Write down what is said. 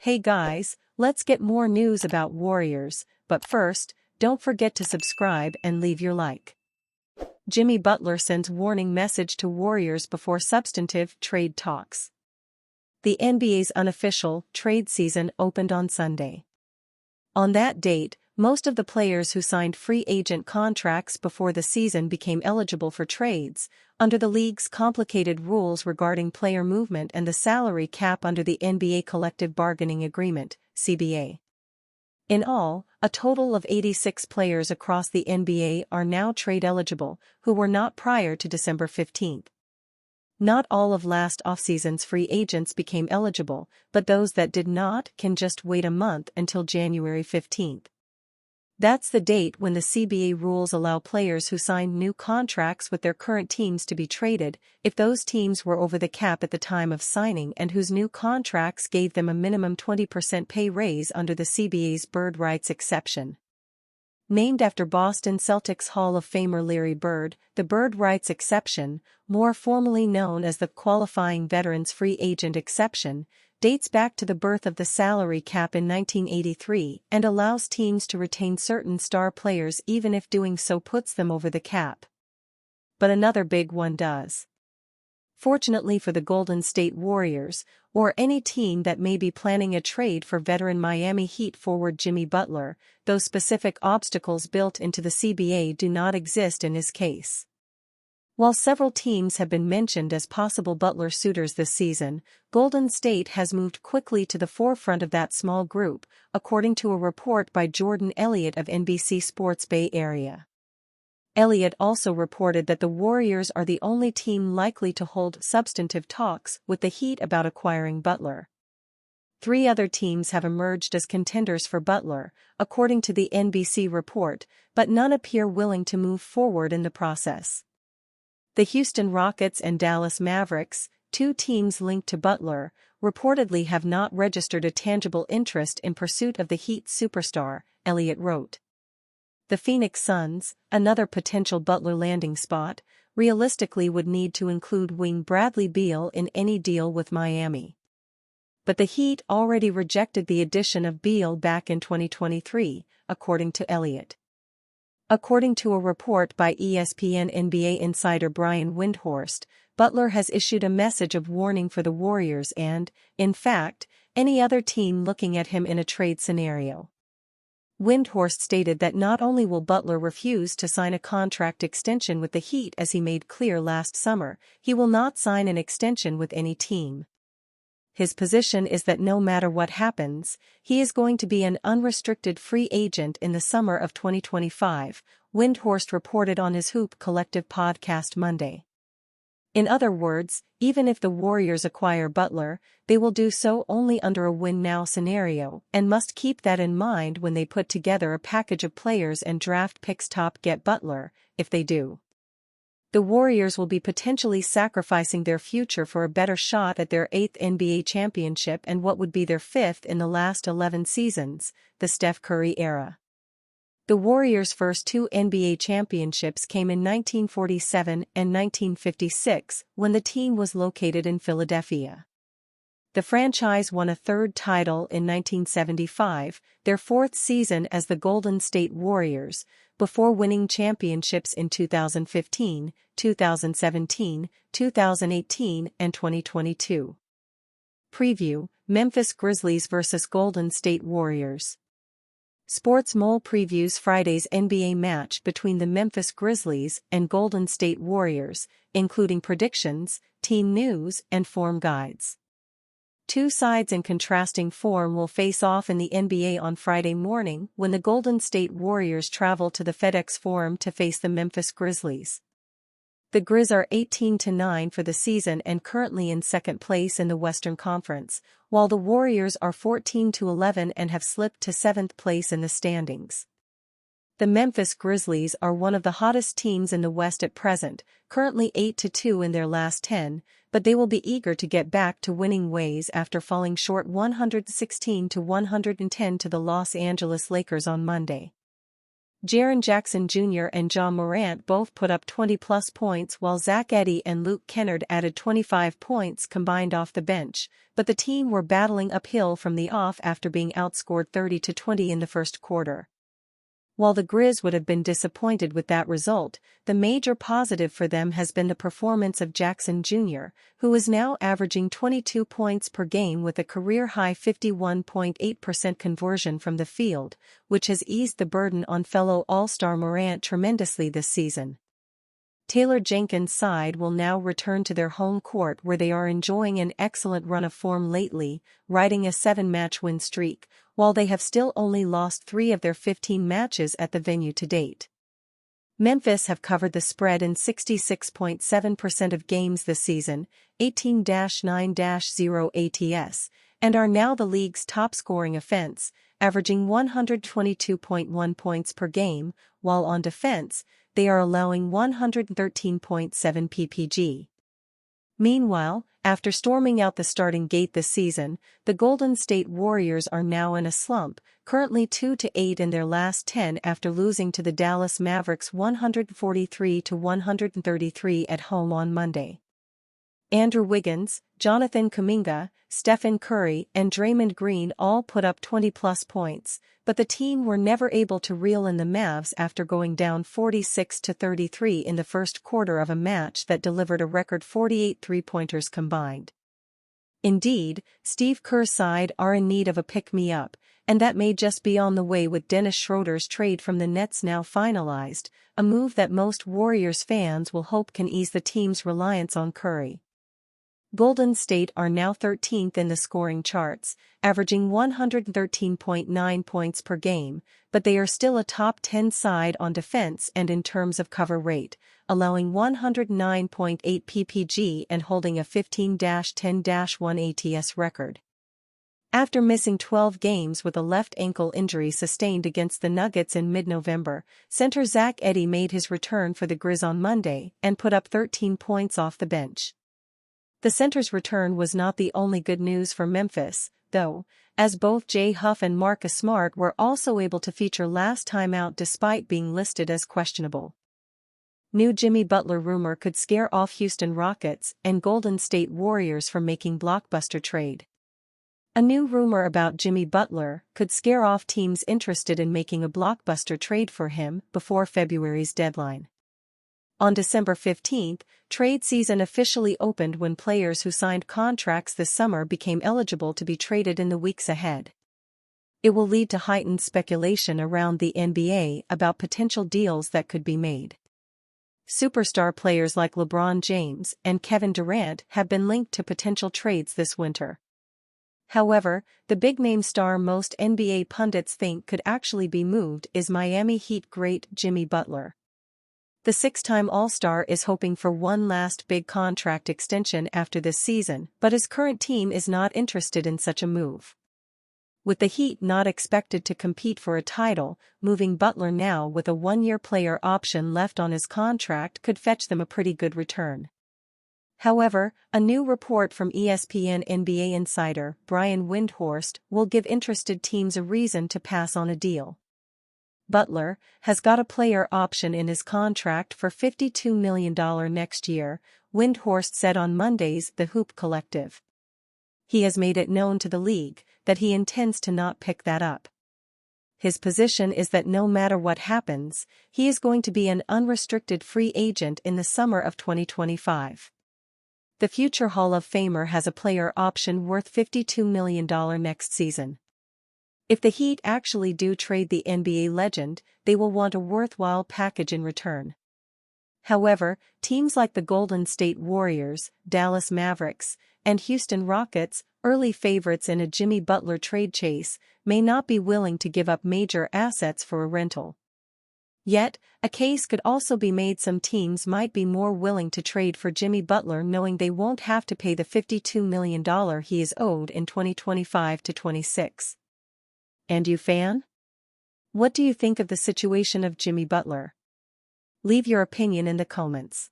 Hey guys, let's get more news about Warriors, but first, don't forget to subscribe and leave your like. Jimmy Butler sends warning message to Warriors before substantive trade talks. The NBA's unofficial trade season opened on Sunday. On that date, most of the players who signed free agent contracts before the season became eligible for trades, under the league's complicated rules regarding player movement and the salary cap under the NBA Collective Bargaining Agreement, CBA. In all, a total of 86 players across the NBA are now trade eligible, who were not prior to December 15. Not all of last offseason's free agents became eligible, but those that did not can just wait a month until January 15. That's the date when the CBA rules allow players who signed new contracts with their current teams to be traded, if those teams were over the cap at the time of signing and whose new contracts gave them a minimum 20% pay raise under the CBA's bird rights exception. Named after Boston Celtics Hall of Famer Larry Bird, the bird rights exception, more formally known as the qualifying veterans free agent exception, dates back to the birth of the salary cap in 1983 and allows teams to retain certain star players even if doing so puts them over the cap. But another big one does. Fortunately for the Golden State Warriors, or any team that may be planning a trade for veteran Miami Heat forward Jimmy Butler, those specific obstacles built into the CBA do not exist in his case. While several teams have been mentioned as possible Butler suitors this season, Golden State has moved quickly to the forefront of that small group, according to a report by Jordan Elliott of NBC Sports Bay Area. Elliott also reported that the Warriors are the only team likely to hold substantive talks with the Heat about acquiring Butler. 3 other teams have emerged as contenders for Butler, according to the NBC report, but none appear willing to move forward in the process. The Houston Rockets and Dallas Mavericks, 2 teams linked to Butler, reportedly have not registered a tangible interest in pursuit of the Heat superstar, Elliott wrote. The Phoenix Suns, another potential Butler landing spot, realistically would need to include wing Bradley Beal in any deal with Miami. But the Heat already rejected the addition of Beal back in 2023, according to Elliott. According to a report by ESPN NBA insider Brian Windhorst, Butler has issued a message of warning for the Warriors and, in fact, any other team looking at him in a trade scenario. Windhorst stated that not only will Butler refuse to sign a contract extension with the Heat as he made clear last summer, he will not sign an extension with any team. His position is that no matter what happens, he is going to be an unrestricted free agent in the summer of 2025, Windhorst reported on his Hoop Collective podcast Monday. In other words, even if the Warriors acquire Butler, they will do so only under a win-now scenario and must keep that in mind when they put together a package of players and draft picks to get Butler, if they do. The Warriors will be potentially sacrificing their future for a better shot at their 8th NBA championship and what would be their 5th in the last 11 seasons, the Steph Curry era. The Warriors' first 2 NBA championships came in 1947 and 1956, when the team was located in Philadelphia. The franchise won a 3rd title in 1975, their 4th season as the Golden State Warriors, before winning championships in 2015, 2017, 2018, and 2022. Preview: Memphis Grizzlies vs. Golden State Warriors. Sports Mole previews Friday's NBA match between the Memphis Grizzlies and Golden State Warriors, including predictions, team news, and form guides. 2 sides in contrasting form will face off in the NBA on Friday morning when the Golden State Warriors travel to the FedEx Forum to face the Memphis Grizzlies. The Grizz are 18-9 for the season and currently in 2nd place in the Western Conference, while the Warriors are 14-11 and have slipped to 7th place in the standings. The Memphis Grizzlies are one of the hottest teams in the West at present, currently 8-2 in their last 10, but they will be eager to get back to winning ways after falling short 116-110 to the Los Angeles Lakers on Monday. Jaren Jackson Jr. and Ja Morant both put up 20-plus points while Zach Edey and Luke Kennard added 25 points combined off the bench, but the team were battling uphill from the off after being outscored 30-20 in the first quarter. While the Grizz would have been disappointed with that result, the major positive for them has been the performance of Jackson Jr., who is now averaging 22 points per game with a career-high 51.8% conversion from the field, which has eased the burden on fellow All-Star Morant tremendously this season. Taylor Jenkins' side will now return to their home court where they are enjoying an excellent run of form lately, riding a 7-match win streak, while they have still only lost 3 of their 15 matches at the venue to date. Memphis have covered the spread in 66.7% of games this season, 18-9-0 ATS, and are now the league's top-scoring offense, averaging 122.1 points per game, while on defense, they are allowing 113.7 ppg. Meanwhile, after storming out the starting gate this season, the Golden State Warriors are now in a slump, currently 2-8 in their last 10 after losing to the Dallas Mavericks 143-133 at home on Monday. Andrew Wiggins, Jonathan Kuminga, Stephen Curry, and Draymond Green all put up 20-plus points, but the team were never able to reel in the Mavs after going down 46-33 in the first quarter of a match that delivered a record 48 three-pointers combined. Indeed, Steve Kerr's side are in need of a pick-me-up, and that may just be on the way with Dennis Schroeder's trade from the Nets now finalized, a move that most Warriors fans will hope can ease the team's reliance on Curry. Golden State are now 13th in the scoring charts, averaging 113.9 points per game, but they are still a top 10 side on defense and in terms of cover rate, allowing 109.8 ppg and holding a 15-10-1 ATS record. After missing 12 games with a left ankle injury sustained against the Nuggets in mid-November, center Zach Edey made his return for the Grizz on Monday and put up 13 points off the bench. The center's return was not the only good news for Memphis, though, as both Jay Huff and Marcus Smart were also able to feature last time out despite being listed as questionable. New Jimmy Butler rumor could scare off Houston Rockets and Golden State Warriors from making blockbuster trade. A new rumor about Jimmy Butler could scare off teams interested in making a blockbuster trade for him before February's deadline. On December 15, trade season officially opened when players who signed contracts this summer became eligible to be traded in the weeks ahead. It will lead to heightened speculation around the NBA about potential deals that could be made. Superstar players like LeBron James and Kevin Durant have been linked to potential trades this winter. However, the big-name star most NBA pundits think could actually be moved is Miami Heat great Jimmy Butler. The 6-time All-Star is hoping for one last big contract extension after this season, but his current team is not interested in such a move. With the Heat not expected to compete for a title, moving Butler now with a 1-year player option left on his contract could fetch them a pretty good return. However, a new report from ESPN NBA insider Brian Windhorst will give interested teams a reason to pass on a deal. Butler has got a player option in his contract for $52 million next year, Windhorst said on Monday's The Hoop Collective. He has made it known to the league that he intends to not pick that up. His position is that no matter what happens, he is going to be an unrestricted free agent in the summer of 2025. The future Hall of Famer has a player option worth $52 million next season. If the Heat actually do trade the NBA legend, they will want a worthwhile package in return. However, teams like the Golden State Warriors, Dallas Mavericks, and Houston Rockets, early favorites in a Jimmy Butler trade chase, may not be willing to give up major assets for a rental. Yet, a case could also be made some teams might be more willing to trade for Jimmy Butler knowing they won't have to pay the $52 million he is owed in 2025-26. And you fan? What do you think of the situation of Jimmy Butler? Leave your opinion in the comments.